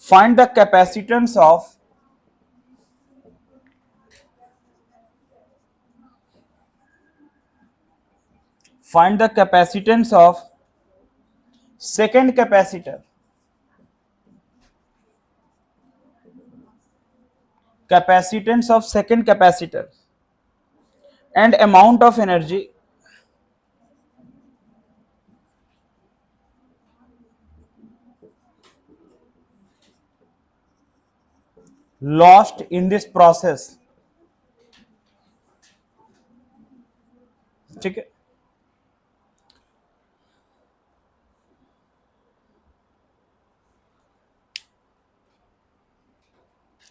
Find the capacitance of second capacitor, and amount of energy lost in this process, ठीक है।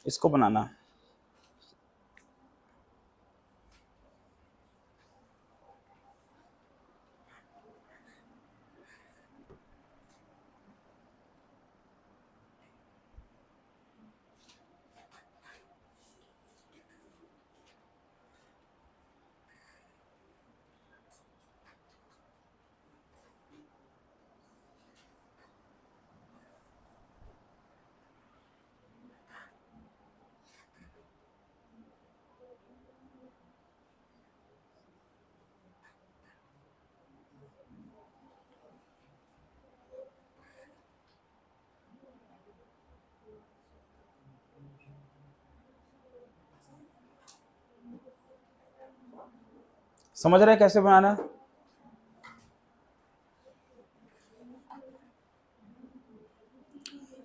इसको बनाना, समझ रहे हैं कैसे बनाना है?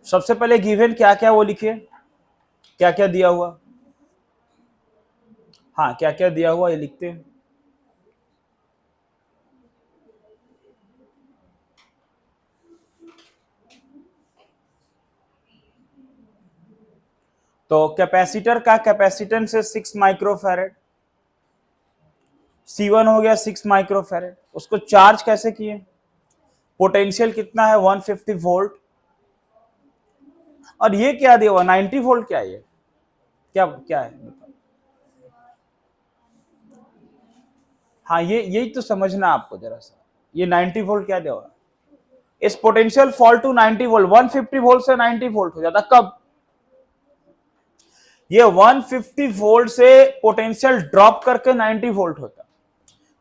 सबसे पहले गिवन क्या क्या वो लिखिए, क्या क्या दिया हुआ, हाँ क्या क्या दिया हुआ ये लिखते हैं। तो कैपेसिटर का कैपेसिटेंस है 6 माइक्रोफैरेड, C1 हो गया 6 माइक्रोफैरेड। उसको चार्ज कैसे किए, पोटेंशियल कितना है 150 वोल्ट, और ये क्या दिया हुआ 90 वोल्ट, क्या ये क्या क्या है बताओ? हाँ ये यही तो समझना आपको जरा सा, ये 90 वोल्ट क्या दिया हुआ, इस potential fall to 90 volt, 150 volt से 90 वोल्ट हो जाता कब, ये 150 वोल्ट से पोटेंशियल ड्रॉप करके 90 वोल्ट होता,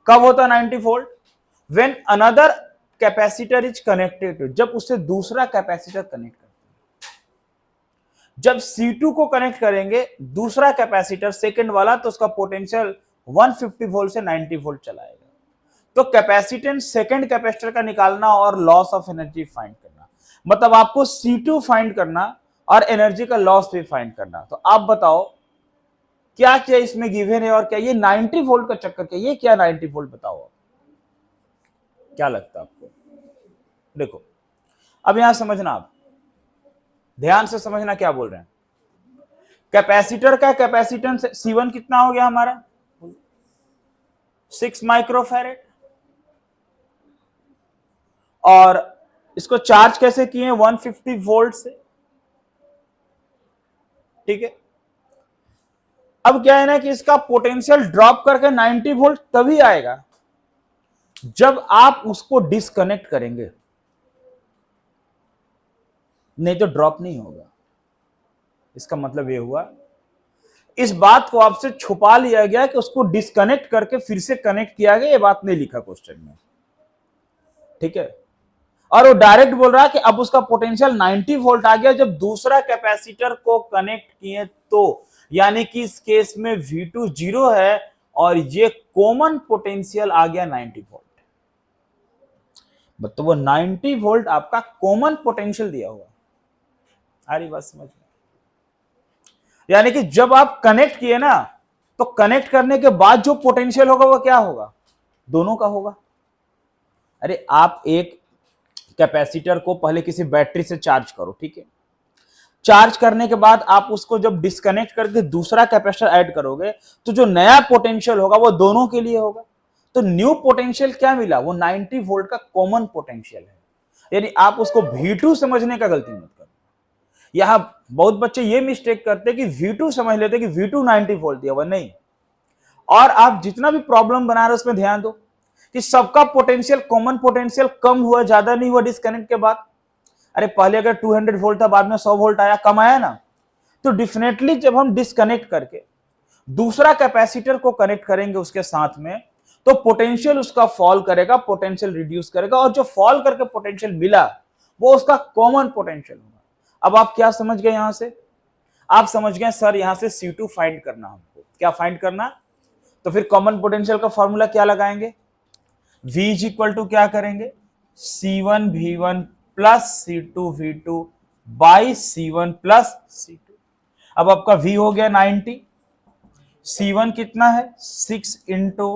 कब होता 90 volt, when another capacitor is connected, जब उससे दूसरा कैपेसिटर कनेक्ट करता है। जब C2 को कनेक्ट करेंगे दूसरा कैपेसिटर सेकंड वाला, तो उसका पोटेंशियल 150 वोल्ट से 90 वोल्ट चलाएगा। तो कैपेसिटेंस सेकंड कैपेसिटर का निकालना और लॉस ऑफ एनर्जी फाइंड करना, मतलब आपको C2 फाइंड करना और एनर्जी का लॉस भी फाइंड करना। तो आप बताओ क्या क्या इसमें गिवन है, और क्या ये 90 वोल्ट का चक्कर, क्या ये क्या 90 वोल्ट बताओ, क्या लगता है आपको? देखो अब यहां समझना, आप ध्यान से समझना क्या बोल रहे हैं। कैपेसिटर का कैपेसिटेंस C1 कितना हो गया हमारा 6 माइक्रोफैरेड, और इसको चार्ज कैसे किए 150 वोल्ट से, ठीक है। अब क्या है ना कि इसका पोटेंशियल ड्रॉप करके 90 वोल्ट तभी आएगा जब आप उसको डिस्कनेक्ट करेंगे, नहीं तो ड्रॉप नहीं होगा। इसका मतलब ये हुआ, इस बात को आपसे छुपा लिया गया कि उसको डिस्कनेक्ट करके फिर से कनेक्ट किया गया, ये बात नहीं लिखा क्वेश्चन में, ठीक है। और वो डायरेक्ट बोल रहा है कि अब उसका पोटेंशियल 90 वोल्ट आ गया जब दूसरा कैपेसिटर को कनेक्ट किए, तो यानी कि इस केस में V2 0 है और ये कॉमन पोटेंशियल आ गया 90 वोल्ट। तो वो 90 वोल्ट आपका कॉमन पोटेंशियल दिया हुआ, आ रही बात समझ में? यानी कि जब आप कनेक्ट किए ना, तो कनेक्ट करने के बाद जो पोटेंशियल होगा वो क्या होगा, दोनों का होगा। अरे आप एक कैपेसिटर को पहले किसी बैटरी से चार्ज करो, ठीक है, चार्ज करने के बाद आप उसको जब डिस्कनेक्ट करके दूसरा कैपेसिटर ऐड करोगे, तो जो नया पोटेंशियल होगा वो दोनों के लिए होगा। तो न्यू पोटेंशियल क्या मिला, वो 90 वोल्ट का कॉमन पोटेंशियल है। यानी आप उसको V2 समझने का गलती मत करो। यहां बहुत बच्चे ये मिस्टेक करते हैं कि V2 समझ लेते कि V2 90 वोल्ट दिया हुआ, नहीं। और आप जितना भी प्रॉब्लम बना रहे हो उसमें ध्यान दो कि सबका पोटेंशियल कॉमन पोटेंशियल कम हुआ, ज्यादा नहीं हुआ डिस्कनेक्ट के बाद। अरे पहले अगर 200 वोल्ट था, बाद में 100 वोल्ट आया, कम आया ना। तो डेफिनेटली जब हम डिस्कनेक्ट करके दूसरा कैपेसिटर को कनेक्ट करेंगे उसके साथ में, तो पोटेंशियल उसका फॉल करेगा, पोटेंशियल रिड्यूस करेगा, और जो फॉल करके पोटेंशियल मिला वो उसका कॉमन पोटेंशियल होगा। अब आप क्या समझ गए, यहां से आप समझ गए सर यहां से C2 फाइंड करना, हमको क्या फाइंड करना। तो फिर कॉमन पोटेंशियल का फॉर्मूला क्या लगाएंगे, V इज इक्वल टू क्या करेंगे, C1 V1 plus C2 V2 by C1 plus C2। अब आपका V हो गया 90, C1 कितना है 6 into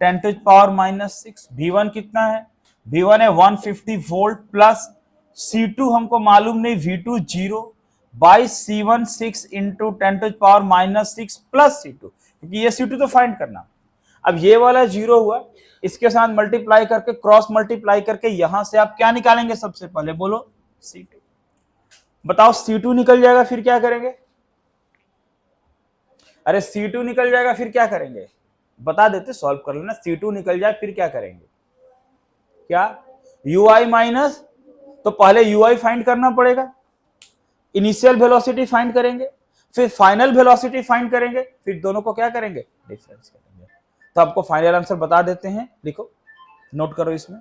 10 to power minus 6, V1 कितना है, V1 है 150 वोल्ट प्लस C2 हमको मालूम नहीं, V2 0 by C1 6 into 10 to power minus 6 plus C2, क्योंकि ये C2 तो फाइंड करना। अब ये वाला 0 हुआ, इसके साथ मल्टीप्लाई करके, क्रॉस मल्टीप्लाई करके यहां से आप क्या निकालेंगे, सबसे पहले बोलो C2। बताओ C2 निकल जाएगा फिर क्या करेंगे, अरे C2 निकल जाएगा फिर क्या करेंगे, बता देते, सॉल्व कर लेना। C2 निकल जाए फिर क्या करेंगे, क्या UI माइनस, तो पहले UI फाइंड करना पड़ेगा, इनिशियल वेलोसिटी फाइंड करेंगे, फिर फाइनल वेलोसिटी फाइंड करेंगे, फिर दोनों को क्या करेंगे, डिफरेंस करेंगे। तो आपको फाइनल आंसर बता देते हैं, लिखो, नोट करो इसमें।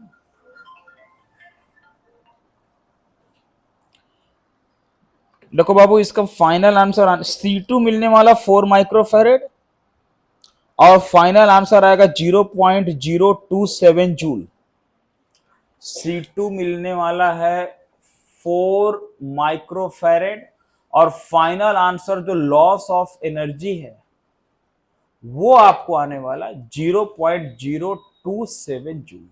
देखो बाबू, इसका फाइनल आंसर C2 मिलने वाला 4 माइक्रोफैरेड और फाइनल आंसर आएगा 0.027 जूल। C2 मिलने वाला है 4 माइक्रोफैरेड, और फाइनल आंसर जो लॉस ऑफ एनर्जी है वो आपको आने वाला 0.027 जूल।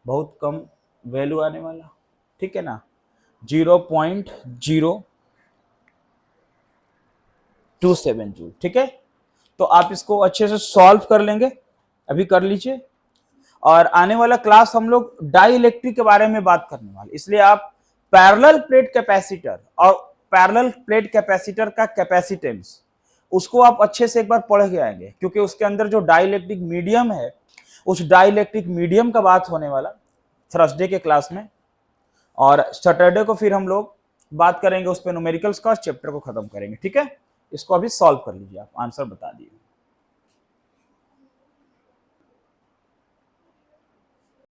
बहुत कम वैल्यू आने वाला, ठीक है ना, 0.027 जूल। ठीक है, तो आप इसको अच्छे से सॉल्व कर लेंगे, अभी कर लीजिए। और आने वाला क्लास हम लोग डाई इलेक्ट्रिक के बारे में बात करने वाले, इसलिए आप पैरेलल प्लेट कैपेसिटर और पैरेलल प्लेट कैपेसिटर का कैपेसिटेंस उसको आप अच्छे से एक बार पढ़ के आएंगे, क्योंकि उसके अंदर जो डाई इलेक्ट्रिक मीडियम है उस डाई इलेक्ट्रिक मीडियम का बात होने वाला थर्सडे के क्लास में। और सैटरडे को फिर हम लोग बात करेंगे उस पर न्यूमेरिकल्स का, चैप्टर को खत्म करेंगे। ठीक है, इसको अभी सॉल्व कर लीजिए, आप आंसर बता दिए।